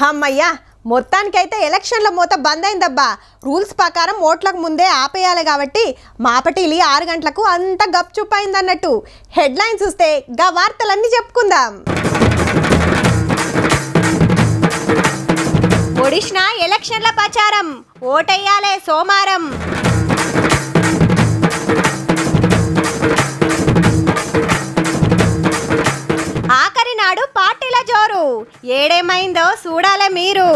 అమ్మయ్యా మొత్తానికైతే ఎలక్షన్ల మూత బంద్ అయిందబ్బా. రూల్స్ ప్రకారం ఓట్లకు ముందే ఆపేయాలి కాబట్టి మాపటిలి 6 గంటలకు అంత గప్చుప్ అయిందన్నట్టు. హెడ్లైన్స్ చూస్తే గా వార్తలన్నీ చెప్పుకుందాం. ఒడిషా ఎలక్షన్ల ప్రచారం ఓటెయ్యాలే సోమారం. ఆఖరి నాడు పార్టీల జోరు ఏడేమైందో చూడాలే మీరు.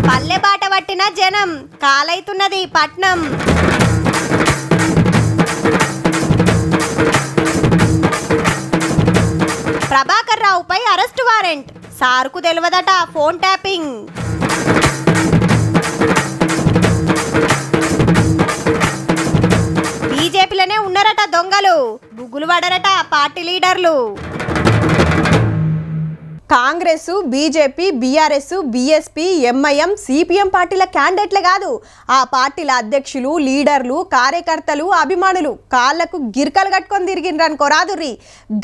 పల్లె బాట పట్టిన జనం కాలైతున్నది పట్నం. ప్రభాకర్ రావుపై అరెస్ట్ వారెంట్, సారుకు తెలియదట ఫోన్ ట్యాపింగ్. బీజేపీలోనే ఉన్నారట దొంగలు, బుగ్గులు పడరట పార్టీ లీడర్లు. Congress, BJP, BRS, BSP, MIM, CPM పార్టీల క్యాండిడేట్లే కాదు, ఆ పార్టీల అధ్యక్షులు, లీడర్లు, కార్యకర్తలు, అభిమానులు కాళ్లకు గిరికలు కట్టుకొని తిరిగిండ్రనుకో రాదుర్రి.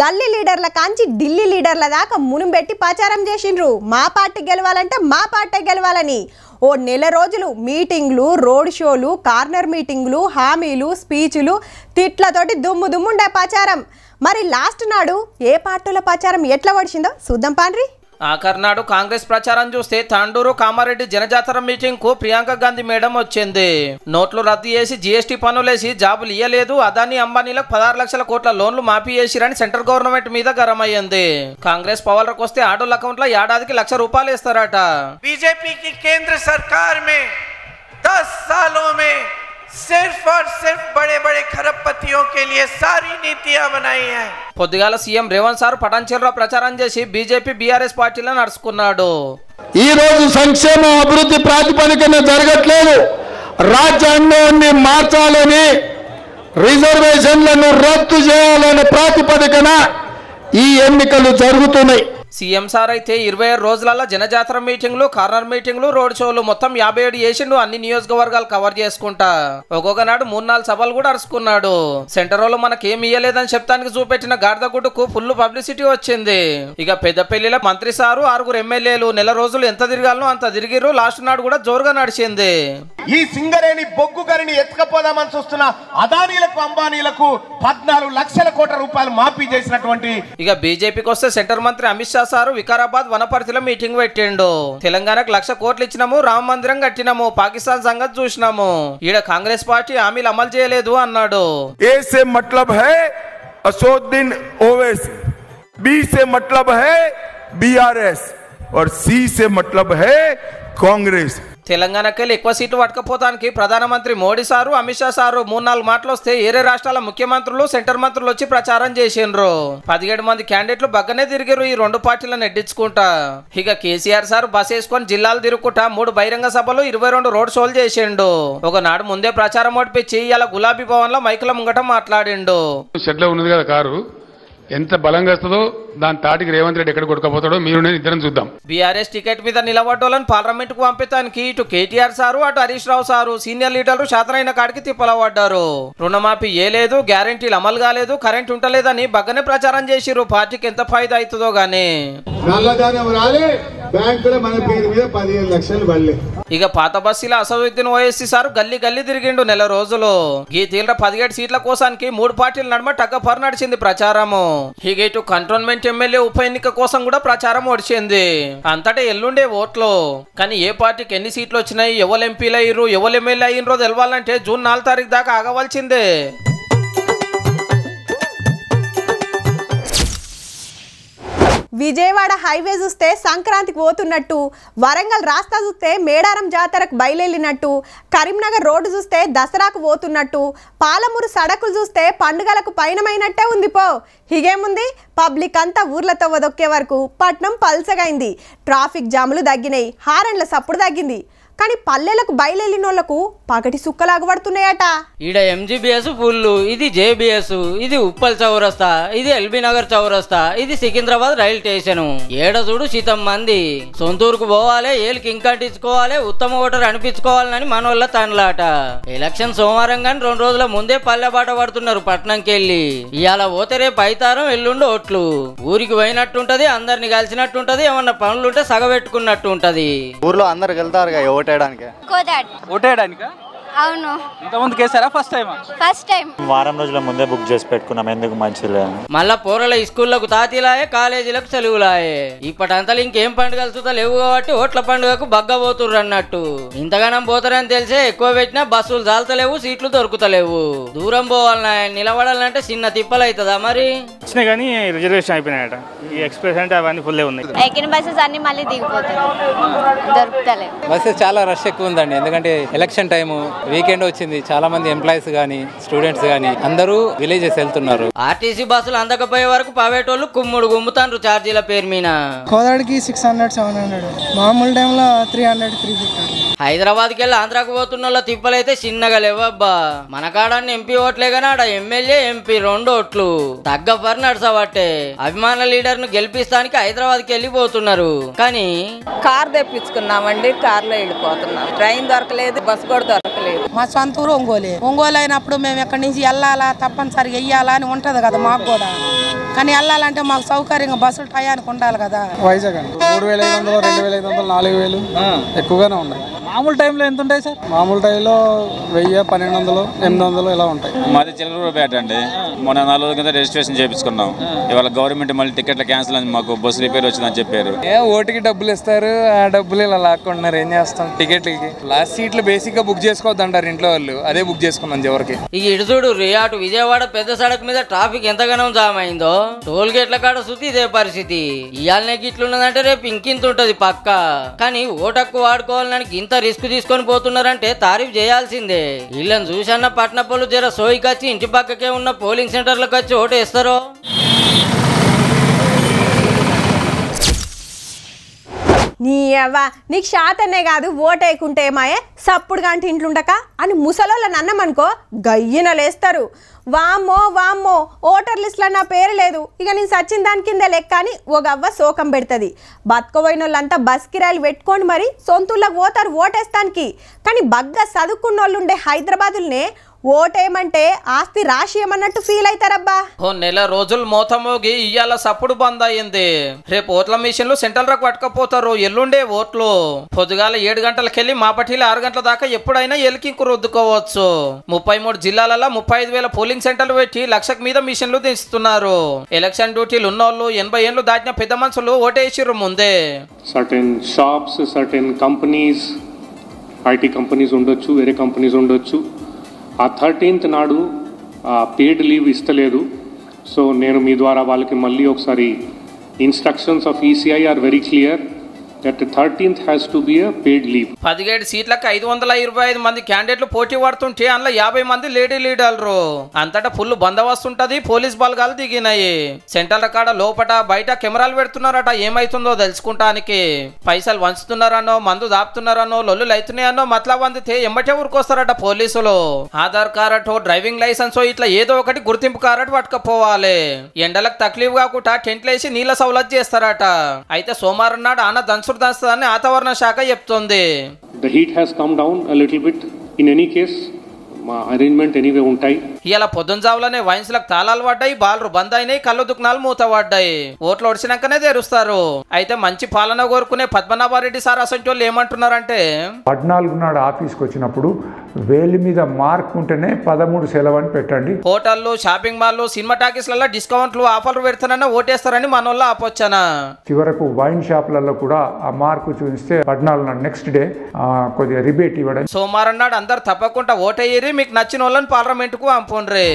గల్లీ లీడర్ల కాంచి ఢిల్లీ లీడర్ల దాకా మునుంబెట్టి ప్రచారం చేసిండ్రు మా పార్టీ గెలవాలంటే మా పార్టీ గెలవాలని. ఓ నెల రోజులు మీటింగ్లు, రోడ్ షోలు, కార్నర్ మీటింగ్లు, హామీలు, స్పీచ్లు, తిట్లతోటి దుమ్ము దుమ్ముండే ప్రచారం. మరి లాస్ట్ నాడు ఏ పార్టీల ప్రచారం ఎట్లా పడిచిందో చూద్దాం పాండ్రి. ఆఖరినాడు కాంగ్రెస్ ప్రచారం చూస్తే తాండూరు కామారెడ్డి జనజాతర మీటింగ్ కు ప్రియాంక గాంధీ మేడం వచ్చింది. నోట్లు రద్దు చేసి జీఎస్టీ పన్నులేసి జాబులు ఇయ్యలేదు, అదానీ అంబానీలకు 16 లక్షల కోట్ల లోన్లు మాఫీ చేసిరని సెంట్రల్ గవర్నమెంట్ మీద గరమయ్యింది. కాంగ్రెస్ పవర్లకు వస్తే ఆటోల అకౌంట్ లో ఏడాదికి ₹1,00,000 ఇస్తారట. बीजेपी की केंद्र सरकार में 10 सालों में सिर्फ और सिर्फ बड़े बड़े खरबपतियों के लिए सारी नीतियां बनाई हैं. పొద్దుగాల సీఎం రేవంత్ సార్ పటాన్చెరులో ప్రచారం చేసి బీజేపీ బీఆర్ఎస్ పార్టీలను నడుచుకున్నాడు. ఈ రోజు సంక్షేమ అభివృద్ధి ప్రాతిపదికన జరగట్లేదు, రాజ్యాంగాన్ని మార్చాలని, రిజర్వేషన్లను రద్దు చేయాలనే ప్రాతిపదికన ఈ ఎన్నికలు జరుగుతున్నాయి. సీఎం సార్ అయితే 27 రోజులలో జనజాతర మీటింగ్లు, కార్నర్ మీటింగ్లు, రోడ్ షోలు మొత్తం 57 చేసిండు. అన్ని నియోజకవర్గాలు కవర్ చేసుకుంటా ఒక్కొక్క నాడు 3-4 సభలు కూడా అరుచుకున్నాడు. సెంటర్ లో మనకేమి ఇయ్యలేదని చెప్తానికి చూపెట్టిన గాడిదగుడ్డుకు ఫుల్ పబ్లిసిటీ వచ్చింది. ఇక పెద్దపల్లిలో మంత్రి సారు 6 ఎమ్మెల్యేలు నెల రోజులు ఎంత తిరగాలనో అంత తిరిగిరు. లాస్ట్ నాడు కూడా జోరుగా నడిచింది. ఈ సింగరేణి బొగ్గు గరిని ఎత్తుకపోదామని చూస్తున్న అదానీలకు, అంబానీలకు 14 లక్షల కోట్ల రూపాయలు మాఫీ చేసినటువంటి. ఇక బీజేపీకి వస్తే సెంటర్ మంత్రి అమిత్ షా సారు వికారాబాద్ వనపర్తిలో మీటింగ్ పెట్టిండు. తెలంగాణకు 1,00,000 కోట్లు ఇచ్చినాము, రామ మందిరం కట్టినాము, పాకిస్తాన్ సంగతి చూసినాము, ఈడ కాంగ్రెస్ పార్టీ హామీలు అమలు చేయలేదు అన్నాడు. ए से मतलब है असदुद्दीन ओवैसी, बी से मतलब है बीआरएस और सी से मतलब है कांग्रेस. తెలంగాణకెళ్ళి ఎక్కువ సీట్లు పట్టుకపోతానికి ప్రధానమంత్రి మోడీ సారు, అమిత్ షా సారు 3-4 మాటలు వస్తే ఏరే రాష్ట్రాల ముఖ్యమంత్రులు, సెంటర్ మంత్రులు వచ్చి ప్రచారం చేసిండ్రు. 17 మంది క్యాండిడేట్లు బగ్గనే తిరిగిరు ఈ 2 పార్టీలను ఎడ్డించుకుంటా. ఇక కేసీఆర్ సార్ బస్ వేసుకొని జిల్లాలు తిరుగుకుంటా 3 బహిరంగ సభలు, 22 రోడ్ షోలు చేసిండు. ఒకనాడు ముందే ప్రచారం ఓడిపించి ఇలా గులాబీ భవన్ లో మైకుల ముంగట మాట్లాడిండు. షెడ్ లో ఉన్నది కదా కారు, ఎంత బలంగా వస్తుందో దాని తాటికి రేవంత్ రెడ్డి ఎక్కడ కొట్టుకపోతాడో మీరు నేను ఇద్దరం చూద్దాం. బీఆర్ఎస్ టికెట్ మీద నిలబడ్డోళ్ళని పార్లమెంట్ కు పంపించడానికి ఇటు కేటీఆర్ సారు, అటు హరీష్ రావు సారు సీనియర్ లీడర్లు శాతనైన కాడికి తిప్పలబడ్డారు. రుణమాఫీ ఏలేదు, గ్యారెంటీలు అమలు కాలేదు, కరెంట్ ఉంటలేదని బగ్గనే ప్రచారం చేసిరు. పార్టీకి ఎంత ఫైదా అవుతుందో గానీ ఇక పాత బస్సుల అసదుద్దీన్ ఓవైసీ సారు గల్లీ గల్లీ తిరిగిండు నెల రోజులు. ఈ తీవ్ర 17 సీట్ల కోసానికి 3 పార్టీల నడుమ టక్కపర్ నడిచింది ప్రచారము. ఇక ఇటు కంటోన్మెంట్ ఎమ్మెల్యే ఉప ఎన్నిక కోసం కూడా ప్రచారం ఒడిచింది. అంతటా ఎల్లుండే ఓట్లు. కానీ ఏ పార్టీకి ఎన్ని సీట్లు వచ్చినాయి, ఎవరు ఎంపీలు అయ్యారు, ఎవరు ఎమ్మెల్యే అయ్యిండ్రో తెలవాలంటే జూన్ 4 తారీఖు దాకా ఆగవలసిందే. విజయవాడ హైవే చూస్తే సంక్రాంతికి పోతున్నట్టు, వరంగల్ రాస్తా చూస్తే మేడారం జాతరకు బయలుదేరినట్టు, కరీంనగర్ రోడ్డు చూస్తే దసరాకు పోతున్నట్టు, పాలమూరు సడకులు చూస్తే పండుగలకు పయనమైనట్టే ఉంది పో. ఇగేముంది, పబ్లిక్ అంతా ఊర్లతో వదొక్కే వరకు పట్నం పల్సగైంది. ట్రాఫిక్ జాములు తగ్గినాయి, హారన్ల సప్పుడు తగ్గింది. కానీ పల్లెలకు బయలుదేరినోళ్లకు పగటి సుక్కలాగా పడుతున్నాయట. ఈడ ఎంజీబీఎస్ ఫుల్, ఇది జేబీఎస్, ఇది ఉప్పల్ చౌరస్తా, ఇది ఎల్బీ నగర్ చౌరస్తా, ఇది సికింద్రాబాద్ రైల్ స్టేషన్. ఏడ చూడు శీతం మంది. సొంతూరుకు పోవాలి, ఏళ్ళకి ఇంకంటించుకోవాలి, ఉత్తమ ఓటర్ అనిపించుకోవాలని మనోళ్ళ తండ్లాట. ఎలక్షన్ సోమవారం గాని 2 రోజుల ముందే పల్లె బాట పడుతున్నారు పట్నంకి వెళ్ళి. ఇవాళ పోతే రేపు అయితారం, ఎల్లుండి ఓట్లు. ఊరికి పోయినట్టుంటది, అందరిని కలిసినట్టుంటది, ఏమన్నా పనులుంటే సగబెట్టుకున్నట్టు ఉంటది. ఊర్లో అందరు వెళ్తారు ఓటేయడానికి. ఓటేయడానికి అవును. ఇంతకుముందు కేసారా? ఫస్ట్ టైమా? First time. వారం రోజుల ముందే బుక్ చేసి పెట్టుకున్నాం, ఎందుకు మంచిలే. మళ్ళా పోరల స్కూళ్లకు తాతీలాయే, కాలేజీలకు సెలవులాయే. ఇప్పటంతలు ఇంకేం పండుగలు చూతా లేవు కాబట్టి ఓట్ల పండుగకు బగ్గబోతుర్రు అన్నట్టు. ఇంతగానం పోతారని తెలిసే ఎక్కువ పెట్టినా బస్సులు చాలతలేవు, సీట్లు దొరుకుతలేవు. దూరం పోవాలన్నా నిలబడాలంటే చిన్న తిప్పలు అవుతుందా మరి? వచ్చినా కానీ రిజర్వేషన్ అయిపోయినాయట. ఈ ఎక్స్ప్రెస్ అంటే అవన్నీ ఫుల్లే ఉన్నాయి. ఎక్కిన బస్సెస్ అన్ని మళ్ళీ దిగిపోతారు, దొరుకుతలేవు. బస్సెస్ చాలా రష్ ఎక్కువ ఉందండి, ఎందుకంటే ఎలక్షన్ టైము, వీకెండ్ వచ్చింది. చాలా మంది ఎంప్లాయీస్ గానీ స్టూడెంట్స్ గానీ అందరూ విలేజెస్ వెళ్తున్నారు. ఆర్టీసీ బస్సులు అందకపోయే వరకు పవేటోళ్ళు కుమ్ముడు గుమ్ముతాండ్రు ఛార్జీల పేరు మీద. కోదాడికి 600-700, మామూలు టైంలో 300-350. హైదరాబాద్కి వెళ్ళి ఆంధ్రాకు పోతున్న వాళ్ళ తిప్పలైతే చిన్నగా లేవబ్బా. మన కాడాన్ని ఎంపీ ఓట్లే కానీ ఆడ ఎమ్మెల్యే ఎంపీ 2 ఓట్లు తగ్గ ఫర్ నడుసబట్టే. అభిమాన లీడర్ ను గెలిపిస్తానికి హైదరాబాద్కి వెళ్ళిపోతున్నారు. కానీ కార్ తెప్పించుకున్నామండి, కార్ లో వెళ్ళిపోతున్నాం. ట్రైన్ దొరకలేదు, బస్ కూడా దొరకలేదు. మా సొంత ఊరు ఒంగోలు అయినప్పుడు మేము ఎక్కడి నుంచి వెళ్ళాలా, తప్పనిసరిగా వెయ్యాలా అని ఉంటది కదా మాకు కూడా. కానీ వెళ్ళాలంటే మాకు సౌకర్యంగా బస్సులు టయానికి ఉండాలి కదా. వైజాగ్ అండి 3500, 2500, 4000 ఎక్కువగానే ఉన్నాయి. మామూలు టైంలో ఎంత ఉంటాయి సార్? మామూలు టైంలో 1000, 1200, 800 ఇలా ఉంటాయి. మాది చిల్లరపేట అండి. మొన్న 4 రోజుల కింద రిజిస్ట్రేషన్ చేయించుకున్నాం. ఇవాళ గవర్నమెంట్ మళ్ళీ టికెట్ల క్యాన్సిల్ అని మాకు బస్సు రిపేర్ వచ్చిందని చెప్పారు. ఓటుకి డబ్బులు ఇస్తారు, ఆ డబ్బులు ఇలా లాక్కుంటున్నారు. ఏం చేస్తాం? టికెట్లకి లాస్ట్ సీట్లు బేసిక్ గా బుక్ చేసుకోవద్దు అంటారు ఇంట్లో వాళ్ళు. అదే బుక్ చేసుకున్నాం చివరికి. ఇక ఇటు చూడు అటు విజయవాడ పెద్ద సడక్ మీద ట్రాఫిక్ ఎంతగానో జామ్ అయిందో. టోల్ గేట్ల కాడ సుతి ఇదే పరిస్థితి. ఇవాళనే గిట్లున్నదంటే రేపు ఇంకింత ఉంటది పక్క. కానీ ఓటక్కు వాడుకోవాలని ఇంత రిస్క్ తీసుకొని పోతున్నారంటే తారీఫ్ చేయాల్సిందే. వీళ్ళని చూసన్న పట్నపోలు జర సోయికొచ్చి ఇంటి పక్కకే ఉన్న పోలింగ్ సెంటర్లకు వచ్చి ఓటు వేస్తారో. నీకు శాతనే కాదు ఓటేయకుంటే ఏమాయే సప్పుడు గంట ఇంట్లుండక అని ముసలోళ్ళని అన్నమనుకో గయ్యన లేస్తారు. వామ్మో వామ్మో ఓటర్ లిస్ట్లో నా పేరు లేదు, ఇక నేను సచ్చిన దాని కింద లెక్క అని ఓ గవ్వ శోకం పెడుతుంది. బతుకోపోయిన వాళ్ళంతా బస్ కిరాయిలు పెట్టుకొని మరి సొంతూళ్ళకి పోతారు ఓటేస్తానికి. కానీ బగ్గా చదువుకున్న వాళ్ళు ఉండే హైదరాబాదులనే ఓటేయమంటే ఆస్తి రాసియమన్నట్టు ఫీల్ అవుతారబ్బా. ఓ నెల రోజులు మోతమోగి ఇయ్యాల సప్పుడు బంద్ అయ్యింది. రేపు ఓట్ల మిషన్లు సెంట్రల్లకు పట్టుకపోతారు. ఎల్లుండే ఓట్లు పొద్దుగాల 7 గంటలకెళ్ళి మాపటిలో 6 గంటల దాకా ఎప్పుడైనా ఎలికింకు రుద్దుకోవచ్చు. 33 జిల్లాలలో 35,000 పోలింగ్ సెంటర్లు పెట్టి 1,00,000 మీద మిషన్లు దించుతున్నారు. ఎలక్షన్ డ్యూటీలు ఉన్నోళ్ళు 80 ఏళ్ళు దాటిన పెద్ద మనుషులు ఓటేసిర్రు ముందే. Certain shops, certain companies, IT companies ఉండొచ్చు, వేరే కంపెనీస్ ఉండొచ్చు. ఆ 13th నాడు పెయిడ్ లీవ్ ఇస్తలేదు. సో నేను మీ ద్వారా వాళ్ళకి మళ్ళీ ఒకసారి instructions of ECI are very clear that the 13th has to be a paid leave. 17 సీట్లకు 525 మంది క్యాండిడేట్లు పోటీ పడుతుంటే అందులో 50 మంది లేడీ లీడర్లు. అంతటా ఫుల్ బందోబస్తు ఉంటది, పోలీస్ బలగాలు దిగినాయి. సెంట్రల్ కాడ లోపట బయట కెమెరాలు పెడుతున్నారట. ఏమైతుందో తెలుసుకుంటానికి. పైసలు వంచుతున్నారనో, మందు దాపుతున్నారనో, లొల్లులు అవుతున్నాయనో మతలబ్ అందితే ఎమ్మటే ఊరుకొస్తారట పోలీసులు. ఆధార్ కార్డు, డ్రైవింగ్ లైసెన్స్ ఇట్లా ఏదో ఒకటి గుర్తింపు కార్డు పట్టుకపోవాలి. ఎండలకు తక్లీఫ్ కాకుండా టెంట్లు వేసి నీళ్ళ సౌలత్ చేస్తారట. అయితే సోమవారం నాడు ఆన దంచు దాని వాతావరణ శాఖ చెప్తుంది. The heat has come down a little bit. In any case, మా అరేంజ్మెంట్ ఎనీవే ఉంటాయి. ఇలా పొద్దునజావులనే వైన్స్లకు తాళాలు పడ్డాయి, బాలరు బంద్ అయినాయి, కళ్ళు దుకాణాలు మూత పడ్డాయి. ఓట్లు ఒడిచినాకనే తెరుస్తారు. అయితే మంచి పాలన కోరుకునే పద్మనాభరెడ్డి సార్ అసంటి వాళ్ళు ఏమంటున్నారంటే 14 నాడు ఆఫీస్కి వచ్చినప్పుడు వేలి మీద మార్క్ ఉంటేనే 13 సెలవు అని పెట్టండి. హోటళ్లు, షాపింగ్ మాల్లు, సినిమా టాకీస్లలో డిస్కౌంట్లు, ఆఫర్లు పెడతానని ఓటేస్తారని మనోళ్ళ ఆపొచ్చానా. చివరకు వైన్ షాపులలో కూడా ఆ మార్కు చూపిస్తే 14 నాడు నెక్స్ట్ డే కొద్దిగా రిబేట్ ఇవ్వడం. సోమవారం నాడు అందరు తప్పకుండా ఓటేయ్యి, మీకు నచ్చిన వాళ్ళని పార్లమెంట్ కు పంపుండ్రి.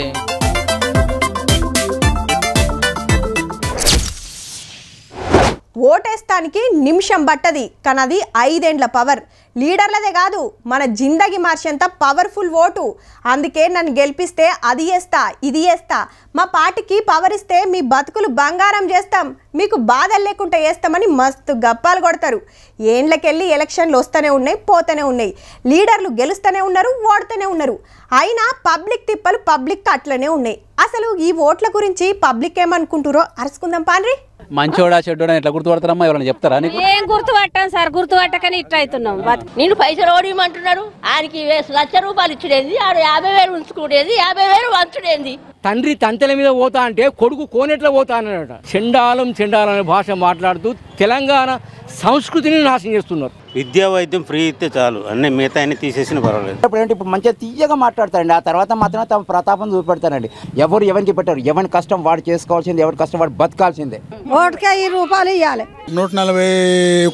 ఓటేస్తానికి నిమిషం పట్టది, కానీ అది 5 ఏండ్ల పవర్. లీడర్లదే కాదు మన జిందగీ మార్చేంత పవర్ఫుల్ ఓటు. అందుకే నన్ను గెలిపిస్తే అది చేస్తా ఇది చేస్తా, మా పార్టీకి పవర్ ఇస్తే మీ బతుకులు బంగారం చేస్తాం, మీకు బాధలు లేకుండా చేస్తామని మస్తు గప్పాలు కొడతారు. ఏండ్లకెళ్ళి ఎలక్షన్లు వస్తూనే ఉన్నాయి పోతూనే ఉన్నాయి, లీడర్లు గెలుస్తూనే ఉన్నారు ఓడుతూనే ఉన్నారు. అయినా పబ్లిక్ తిప్పలు పబ్లిక్ అట్లనే ఉన్నాయి. అసలు ఈ ఓట్ల గురించి పబ్లిక్ ఏమనుకుంటారో అరుచుకుందాం పాండ్రి. మంచోడా చెడ్డోడా ఎట్లా గుర్తుపడతారమ్మా? ఎవరైనా చెప్తారా నీకు? ఏం గుర్తుపట్టాను సార్, గుర్తుపట్టకని ఇట్లా అవుతున్నాం. నేను పైసలు ఓడిమంటున్నాడు, ఆయనకి 1,00,000 రూపాయలు ఇచ్చుడేంది, ఆడు 50,000 ఉంచుకునేది, 50,000 వంచుడేంది. తండ్రి తంతెల మీద పోతా అంటే కొడుకు కోనేట్లా పోతా అన్నాడట. చెండాలం చెండాలం అనే భాష మాట్లాడుతూ తెలంగాణ సంస్కృతిని నాశనం చేస్తున్నారు. విద్యా వైద్యం ఫ్రీ ఇస్తే చాలు, అన్ని మిగతా అన్ని తీసేసిన పర్వాలేదు. ఇప్పుడు మంచిగా తీయగా మాట్లాడతారండి, ఆ తర్వాత మాత్రమే తమ ప్రతాపం చూపెడతారండి. ఎవరు ఎవరికి పెట్టారు, ఎవరి కష్టం వాడు చేసుకోవాల్సిందే, ఎవరి కష్టం వాడు బతకాల్సిందే. ఓటుకే 2 రూపాయలు ఇవ్వాలి. 140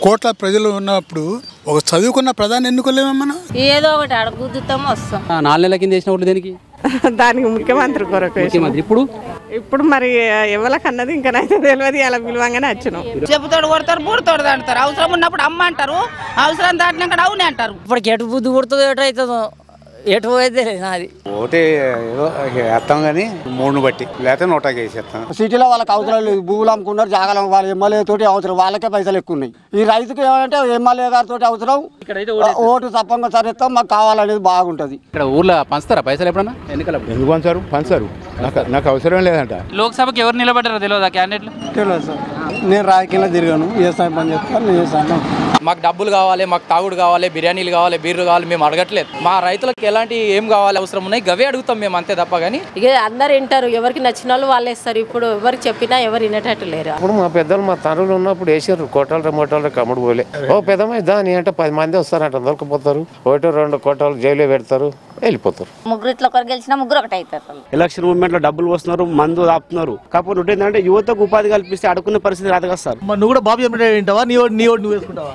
కోట్ల ప్రజలు ఉన్నప్పుడు ఒక చదువుకున్న ప్రధాని ఎన్నుకోలేమన్నా? ఏదో ఒకటి అడుగుతాం వస్తాం. 4 నెలల కింద చేసిన ఓట్లు దేనికి? దానికి ముఖ్యమంత్రి కొరకు. ముఖ్యమంత్రి ఇప్పుడు మరి ఎవరికన్నది ఇంకా అయితే తెలియదు, అలా పిలవంగానే వచ్చినాం. చెబుతాడు కొడతారు, బుడతాడు అంటారు. అవసరం ఉన్నప్పుడు అమ్మ అంటారు, అవసరం దాటినాక అవునే అంటారు. ఇప్పటికి ఎటు బుద్ధి పుడుతుందో ఎటు అవుతుందో ఎటు అయితే నాది ఓటే ఏదో వేస్తాం కానీ 3ను బట్టి, లేకపోతే 100కి వేసేస్తాం. సిటీలో వాళ్ళకి అవసరం లేదు, భూములు అమ్ముకున్నారు, జాగాలు వాళ్ళ ఎమ్మెల్యే తోటి అవసరం, వాళ్ళకే పైసలు ఎక్కువ ఉన్నాయి. ఈ రైతుకి ఏమంటే ఎమ్మెల్యే గారితో అవసరం, ఓటు తప్పంగా సరిస్తాం, మాకు కావాలనేది బాగుంటది. ఇక్కడ ఊర్లో పంచుతారా పైసలు ఎప్పుడన్నా? ఎన్నికలు ఎందుకు పంచరు? నాకు అవసరం లేదంట. లోక్సభకి ఎవరు నిలబడ్డారో తెలియదా క్యాండిడేట్లు? తెలియదు సార్, నేను రాజకీయంలో తిరిగాను, వ్యవసాయం పని చేస్తాను, నేను వ్యవసాయం. మాకు డబ్బులు కావాలి, మాకు తాగుడు కావాలి, బిర్యానీలు కావాలి, బీర్లు కావాలి, మేము అడగట్లేదు. మా రైతులకు ఎలాంటి ఏం కావాలి అవసరం ఉన్నాయి గవే అడుగుతాం మేము, అంతే తప్ప. కానీ ఇక అందరు వింటారు, ఎవరికి నచ్చిన వాళ్ళు వాళ్ళు వేస్తారు. ఇప్పుడు ఎవరికి చెప్పినా ఎవరు వినేటట్టు లేరు. ఇప్పుడు మా పెద్దలు మా తండ్రులు ఉన్నప్పుడు వేసారు, కోటాలు మోటాలు కమ్ముడు పోలే. ఓ పెద్దమ్మాయి దాని అంటే 10 మంది వస్తారంట, దొరికిపోతారు, 1-2 కోటాలు జైలు పెడతారు, వెళ్ళిపోతారు. ముగ్గురిట్లో ఒకరు గెలిచినా ముగ్గురు ఒకటి అవుతారు. ఎలక్షన్ మూవ్మెంట్ లో డబ్బులు వస్తున్నారు, మందు ఆపుతున్నారు. కాకపోతే ఏంటంటే యువతకు ఉపాధి కల్పిస్తే అడుకునే పరిస్థితి రాదు కదా సార్. నువ్వు కూడా బాబు వింటావా? నీ ఓటు నువ్వు వేసుకుంటావా?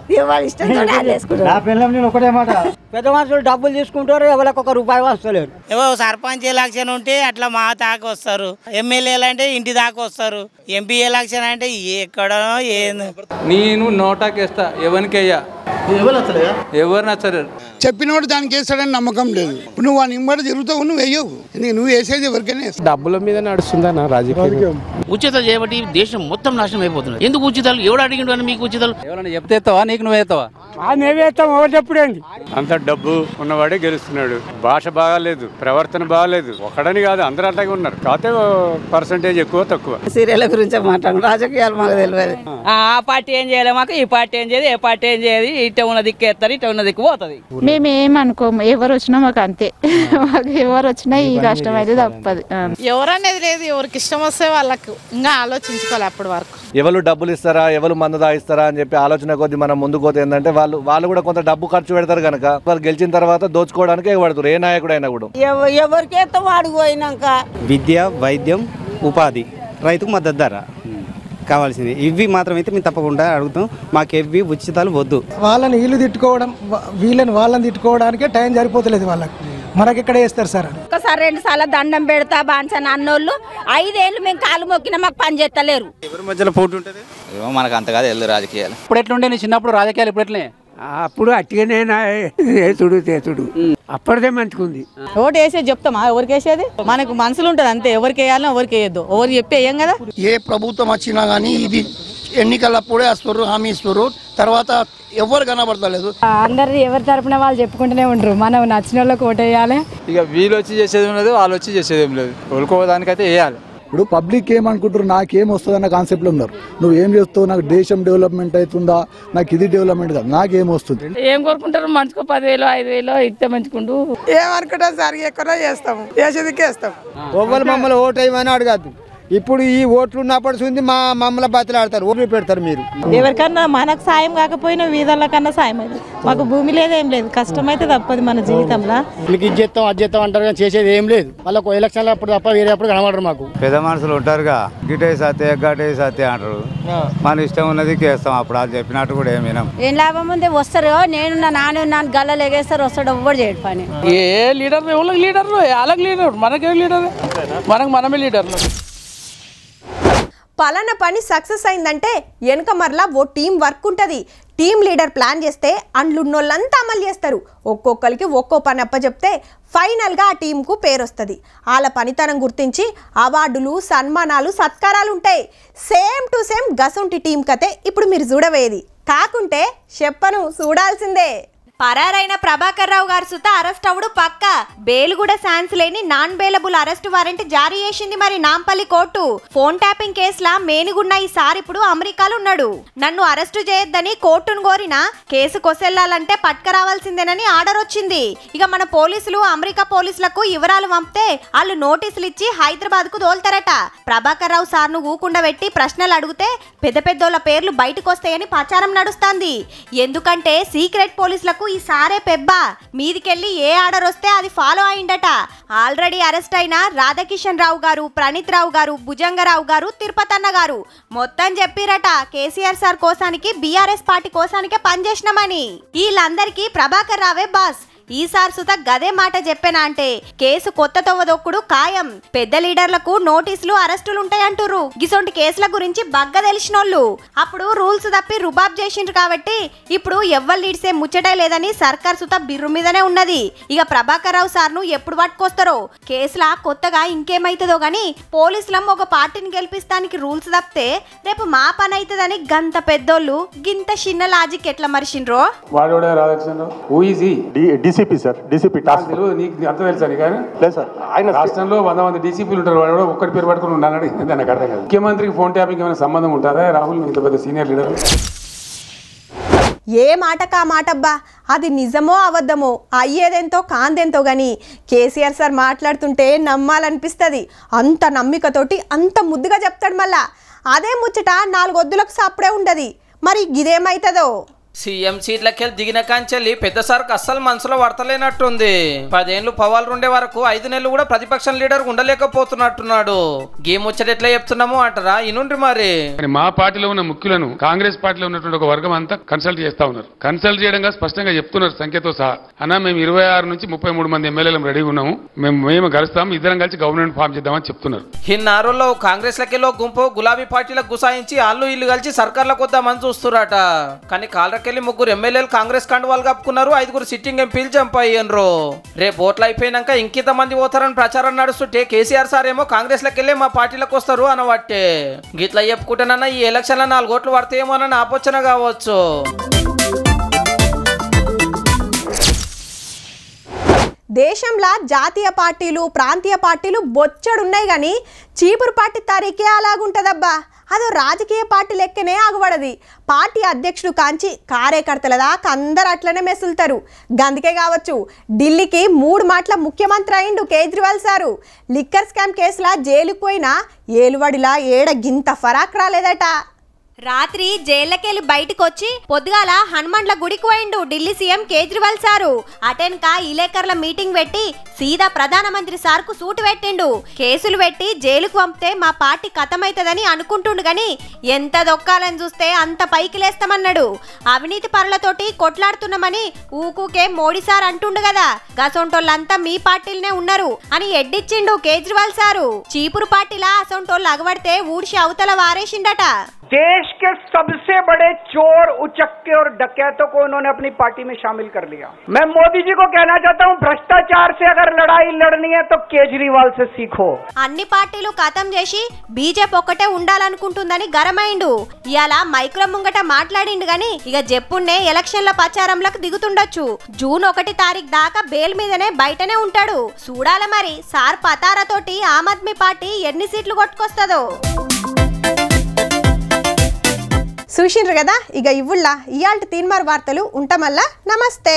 ఒకటే మాట, పెద్ద మనుషులు డబ్బులు తీసుకుంటారు, ఎవరికి 1 రూపాయి వస్తలేరు. సర్పంచ్ ఎలక్షన్ ఉంటే అట్లా మా దాకా వస్తారు, ఎమ్మెల్యేలు అంటే ఇంటి దాకా వస్తారు, ఎంపీ ఎలక్షన్ అంటే ఎక్కడో ఏంది. నేను నోటాకేస్తా, ఎవరికయ్యా ఎవరు నచ్చరు. చెప్పినోడు దానికి వేస్తాడని నమ్మకం లేదు. నువ్వు వాని ఇంబడి తిరుగుతావు, నువ్వు వేయవు, నువ్వు వేసేది ఎవరికైనా. డబ్బుల మీద నడుస్తుందా రాజకీయం? ఉచితాలు చేయబట్టి దేశం మొత్తం నాశనం అయిపోతుంది. ఎందుకు ఉచితాలు? ఎవడు అడిగిండు అని మీకు ఉచితాలు? ఎవరైనా చెప్తే ఎత్తావా? నీకు నువ్వు ఎత్తావా? మేమేస్తాం, ఎవరు చెప్పుడేంటి? అంత డబ్బు ఉన్నవాడే గెలుస్తున్నాడు. భాష బాగాలేదు, ప్రవర్తన బాగాలేదు, ఒకడని కాదు అందరూ అట్లాగే ఉన్నారు. కాకపోతే పర్సంటేజ్ ఎక్కువ తక్కువ. సీరియల్ గురించి మాట్లాడు, రాజకీయాలు మాకు తెలియదు. ఆ పార్టీ ఏం చేయలేదు మాకు, ఈ పార్టీ ఏం చేయదు, ఏ పార్టీ ఏం చేయదు, ఇట ఉన్న దిక్కు ఎత్తారు, ఇట ఉన్న దిక్కు పోతుంది. మేము ఏమనుకోము, ఎవరు వచ్చినా మాకు అంతే. మాకు ఎవరు వచ్చినా ఈ కష్టం అయితే తప్పదు. ఎవరనేది లేదు, ఎవరికి ఇష్టం వస్తే వాళ్ళకు ఇంకా ఆలోచించుకోవాలి. అప్పటి వరకు ఎవరు డబ్బులు ఇస్తారా, ఎవరు మందు తాగిస్తారా అని చెప్పి ఆలోచన కొద్ది మనం ముందుకు పోతే ఏంటంటే వాళ్ళు కూడా కొంత డబ్బు ఖర్చు పెడతారు కనుక వాళ్ళు గెలిచిన తర్వాత దోచుకోవడానికి ఎగబడతారు, ఏ నాయకుడైనా కూడా. ఎవరికైతే వాడిపోయినాక విద్య, వైద్యం, ఉపాధి, రైతుకు మద్దతు ధర కావాల్సింది. ఇవి మాత్రం అయితే మేము తప్పకుండా అడుగుతాం. మాకు ఇవి ఉచితాలు వద్దు. వాళ్ళని వీళ్ళు తిట్టుకోవడం, వాళ్ళని తిట్టుకోవడానికే టైం సరిపోతలేదు వాళ్ళకి. మనకి ఎక్కడ వేస్తారు సార్? ఒకసారి 2 సార్లు దండం పెడతా బాన్సన్ అన్నోళ్ళు 5 ఏళ్ళు మేము కాలు మొక్కినా మాకు పని చేస్తలేరు. ఎవరి మధ్యలో పోటీ ఉంటుంది? మనకు అంతగా తెలియదు రాజకీయాలు. ఇప్పుడు ఎట్లుండే నీ చిన్నప్పుడు రాజకీయాలు, ఇప్పుడు ఎట్లే? అప్పుడు అట్టిగానే తేతుడు అప్పటిదే మంచుకుంది. ఓటు వేసేది చెప్తామా? ఎవరికి వేసేది? మనకు మనసులు ఉంటుంది అంతే, ఎవరికి వేయాలో ఎవరికి వేయద్దు, ఎవరు చెప్పి వేయం కదా. ఏ ప్రభుత్వం వచ్చినా కానీ ఇది ఎన్నికలప్పుడే వస్తారు, హామీ ఇస్తారు, తర్వాత ఎవరు కనబడతలేదు. అందరు ఎవరి తరపున వాళ్ళు చెప్పుకుంటూనే ఉంటారు, మనం నచ్చిన వాళ్ళకి ఓటు వేయాలి. ఇక వీళ్ళు వచ్చి చేసేది లేదు, వాళ్ళు వచ్చి చేసేది ఏం లేదు, కోలుకోవడానికైతే వేయాలి. ఇప్పుడు పబ్లిక్ ఏమనుకుంటారు, నాకేం వస్తుంది అన్న కాన్సెప్ట్లో ఉన్నారు. నువ్వు ఏం చేస్తావు, నాకు దేశం డెవలప్మెంట్ అవుతుందా, నాకు ఇది డెవలప్మెంట్ కాదు, నాకేం వస్తుంది? ఏం కోరుకుంటారు? మంచుకో 10,000 5,000 ఇస్తే మంచుకుంటూ ఏమనుకుంటాం సార్, ఎక్కడో చేస్తాము, వేసేదికే వేస్తాం. ఒవ్వరు మమ్మల్ని ఓటు వేయమని అడగద్దు. ఇప్పుడు ఈ ఓట్లు ఉన్నప్పటి నుంచి మమ్మల్ని బతులు ఆడతారు, ఓట్లు పెడతారు. మీరు ఎవరికన్నా మనకు సాయం కాకపోయినా వీధుల కన్నా సాయం అయింది. మాకు భూమి లేదేం లేదు, కష్టమైతే తప్పదు మన జీవితంలో. వీళ్ళకి ఇది చేస్తాం అది చేస్తాం అంటారు కానీ చేసేది ఏం లేదు. వాళ్ళకు ఎలక్షన్లు అప్పుడు తప్ప వేరే అప్పుడు కనబడరు. మాకు పెద్ద మనుషులు ఉంటారుగా, గిటే సత్య గటే సత్య అంటారు. మన ఇష్టం ఉన్నది చేస్తాం. అప్పుడు వాళ్ళు చెప్పినట్టు కూడా ఏం వినాం. ఏం లాభం ఉంది? వస్తారు, నేను నాన్న గల్లలు ఎగేస్తారు, వస్తాడు, ఎవ్వడు చేయడు పని. ఏ లీడర్ ఎవరికి లీడర్లు, వాళ్ళకి లీడర్, మనకే లీడర్, మనకు మనమే లీడర్లు. పలానా పని సక్సెస్ అయిందంటే వెనుక మరలా ఓ టీం వర్క్ ఉంటుంది. టీం లీడర్ ప్లాన్ చేస్తే అండ్లున్నోళ్ళంతా అమలు చేస్తారు. ఒక్కొక్కరికి ఒక్కో పని అప్పచెప్తే ఫైనల్గా ఆ టీంకు పేరు వస్తుంది. వాళ్ళ పనితనం గుర్తించి అవార్డులు, సన్మానాలు, సత్కారాలు ఉంటాయి. సేమ్ టు సేమ్ గసంటి టీం కథే ఇప్పుడు మీరు చూడవేది. కాకుంటే చెప్పను చూడాల్సిందే. పరారైన ప్రభాకర్ రావు గారు సుత అరెస్ట్ అవుడు పక్క. బెయిల్ కూడా ఛాన్స్ లేని నాన్ బెయిలబుల్ అరెస్ట్ వారెంట్ జారీ చేసింది మరి నాంపల్లి కోర్టు. ఫోన్ ట్యాపింగ్ కేసులా మేనిగున్న ఈ సార్ ఇప్పుడు అమెరికాలో ఉన్నాడు. నన్ను అరెస్టు చేయొద్దని కోర్టును కోరినా కేసు కొసెల్లాలంటే పట్టుకరావాల్సిందేనని ఆర్డర్ వచ్చింది. ఇక మన పోలీసులు అమెరికా పోలీసులకు వివరాలు పంపితే వాళ్ళు నోటీసులు ఇచ్చి హైదరాబాద్ కు దోల్తారట. ప్రభాకర్ రావు సార్ను ఊకుండా పెట్టి ప్రశ్నలు అడిగితే పెద్ద పెద్దోళ్ళ పేర్లు బయటకు వస్తాయని ప్రచారం నడుస్తుంది. ఎందుకంటే సీక్రెట్ పోలీసులకు ఈ సారే పెబ్బా. మీదికెళ్ళి ఏ ఆర్డర్ వస్తే అది ఫాలో అయిందట. ఆల్రెడీ అరెస్ట్ అయిన రాధాకిషన్ రావు గారు, ప్రణీత్ రావు గారు, భుజంగరావు గారు, తిరుపతన్న గారు మొత్తం చెప్పిరట కేసీఆర్ సార్ కోసానికి, బీఆర్ఎస్ పార్టీ కోసానికే పనిచేసినామని. వీళ్ళందరికీ ప్రభాకర్ రావే బాస్. ఈసారి సుత గదే మాట చెప్పేనా అంటే కేసు కొత్త తవ్వదొక్కుడు ఖాయం. పెద్ద లీడర్లకు నోటీసులు, అరెస్టులు ఉంటాయంటుర్రు. గిసొంటి కేసుల గురించి బగ్గ తెలిసినోళ్ళు అప్పుడు రూల్స్ తప్పి రుబాబ్ చేసిండ్రు కాబట్టి ఇప్పుడు ఎవ్వరు లీడ్సే ముచ్చటే లేదని సర్కార్ సుత బిర్రు మీదనే ఉన్నది. ఇక ప్రభాకర్ రావు సార్ను ఎప్పుడు పట్టుకొస్తారో, కేసులా కొత్తగా ఇంకేమైతుందో గాని పోలీసులం ఒక పార్టీని గెలిపిస్తానికి రూల్స్ తప్పితే రేపు మా పని అవుతుందని గంత పెద్దోళ్ళు గింత చిన్న లాజిక్ ఎట్లా మరిచిండ్రో. డీసీపీ సార్, డీసీపీ టాస్క్ నీకు అర్థం తెలుసా? కానీ లేదు సార్, ఆయన రాష్ట్రంలో 100 మంది డీసీపీలు ఉంటారు. వాడు ఒక్కటి పేరు పట్టుకుని ఉన్నాడు. నాకు అర్థం కాదు. ముఖ్యమంత్రికి ఫోన్ ట్యాపింగ్ ఏమైనా సంబంధం ఉంటుందా? రాహుల్ ఇంత పెద్ద సీనియర్ లీడర్ ఏ మాటకా మాటబ్బా, అది నిజమో అబద్ధమో, అయ్యేదెంతో కాందెంతో గాని కేసీఆర్ సార్ మాట్లాడుతుంటే నమ్మాలనిపిస్తుంది. అంత నమ్మికతోటి అంత ముద్దుగా చెప్తాడు. మళ్ళా అదే ముచ్చట 4 వద్దులకు సప్పుడే ఉండదు. మరి ఇదేమైతుందో. సీఎం సీట్లకెళ్ళి దిగిన కాంచెల్లి పెద్ద సార్కు అస్సలు మనసులో పడతలేనట్టుంది. 10 ఏళ్ళు పవాలు ఉండే వరకు 5 నెలలు కూడా ప్రతిపక్షం లీడర్ ఉండలేకపోతున్నట్టున్నాడు. గేమ్ వచ్చేది ఎట్లా చెప్తున్నాము అంటారా? ఇనుండ్రి మరి. మా పార్టీలో ఉన్న ముఖ్యులను కాంగ్రెస్ పార్టీలో ఉన్నటువంటి ఒక వర్గం అంతా కన్సల్ట్ చేస్తా ఉన్నారు. కన్సల్ట్ చేయడంగా స్పష్టంగా చెప్తున్నారు సంఖ్యతో సహా. అన్న మేము 26 నుంచి 33 మంది ఎమ్మెల్యేలు రెడీగా ఉన్నాము, మేము కలుస్తాము, ఇద్దరం కలిసి గవర్నమెంట్ ఫామ్ చేద్దామని చెప్తున్నారు. ఇన్నారుల్లో కాంగ్రెస్ లకెళ్ళో గుంపు గులాబీ పార్టీలకు గుసాయించి వాళ్ళు ఇల్లు కలిసి సర్కార్లకు వద్దామని చూస్తురాట. కానీ కాళ్ళకెళ్ళి 3 ఎమ్మెల్యేలు కాంగ్రెస్ కండువాలు కప్పుకున్నారు. 5 సిట్టింగ్ ఎంపీలు చంపయ్యారు. రేపు ఓట్లు అయిపోయినాక ఇంకింత మంది పోతారని ప్రచారం నడుస్తుంటే కేసీఆర్ సార్ ఏమో కాంగ్రెస్ లకెళ్ళి మా పార్టీలకు వస్తారు అనవట్టే. గిట్లా చెప్పుకుంటానన్నా ఈ ఎలక్షన్లో 4 ఓట్లు పడతాయేమో అని ఆలోచన కావచ్చు. దేశంలో జాతీయ పార్టీలు, ప్రాంతీయ పార్టీలు బొచ్చడున్నాయి కానీ చీపురు పార్టీ తారీఖే అలాగుంటుందబ్బా. అదో రాజకీయ పార్టీ లెక్కనే ఆగుబడది. పార్టీ అధ్యక్షుడు కాంచి కార్యకర్తల దాకా అందరు అట్లనే మెసులుతారు. గందుకే కావచ్చు ఢిల్లీకి 3 మాటల ముఖ్యమంత్రి అయిండు కేజ్రీవాల్ సారు. లిక్కర్ స్కామ్ కేసులా జైలుకు పోయినా ఏలువడిలా ఏడ గింత ఫరాక్ రాలేదట. రాత్రి జైళ్ళకెళ్ళి బయటకు వచ్చి పొద్దుగాల హనుమండ్ల గుడికి పోయిండు ఢిల్లీ సీఎం కేజ్రీవాల్ సారు. అటెన్క ఇలేకర్ల మీటింగ్ పెట్టి సీదా ప్రధానమంత్రి సార్కు సూటు పెట్టిండు. కేసులు పెట్టి జైలుకు పంపితే మా పార్టీ కథమైతదని అనుకుంటుండు గాని ఎంత దొక్కాలని చూస్తే అంత పైకి లేస్తామన్నాడు. అవినీతి పరులతోటి కొట్లాడుతున్నామని ఊకూకే మోడీ సార్ అంటుండు కదా, గసొంటోళ్ళంతా మీ పార్టీలనే ఉన్నారు అని ఎడ్డిచ్చిండు కేజ్రీవాల్ సారు. చీపురు పార్టీలా అసొంటోళ్ళు అగబడితే ఊడ్చి అవతల వారేసిండట. देश के सबसे बड़े चोर, उचक्के और डकैतों को उन्होंने अपनी पार्टी में शामिल कर लिया। मैं मोदी जी को कहना चाहता हूँ, भ्रष्टाचार से अगर लड़ाई लड़नी है तो केजरीवाल से सीखो। అన్ని పార్టీలు ఖతం చేసి బీజేపీ ఒక్కటే ఉండాలనుకుంటుందని గరమైండు. ఇయాల మైక్రో ముంగట మాట్లాడిండు గాని ఇక జెప్పున్నే ఎలక్షన్ల ప్రచారంలకు దిగుతుండొచ్చు. జూన్ 1 తారీఖు దాకా బెయిల్ మీదనే బయటనే ఉంటాడు. చూడాల మరి సార్ పతారతోటి ఆమ్ ఆద్మీ పార్టీ ఎన్ని సీట్లు కొట్టుకొస్తుందో. చూసిండ్రు కదా, ఇక ఇవ్వుళ్ళ ఇయాల్టి తీన్మార్ వార్తలు ఉంటామల్లా. నమస్తే.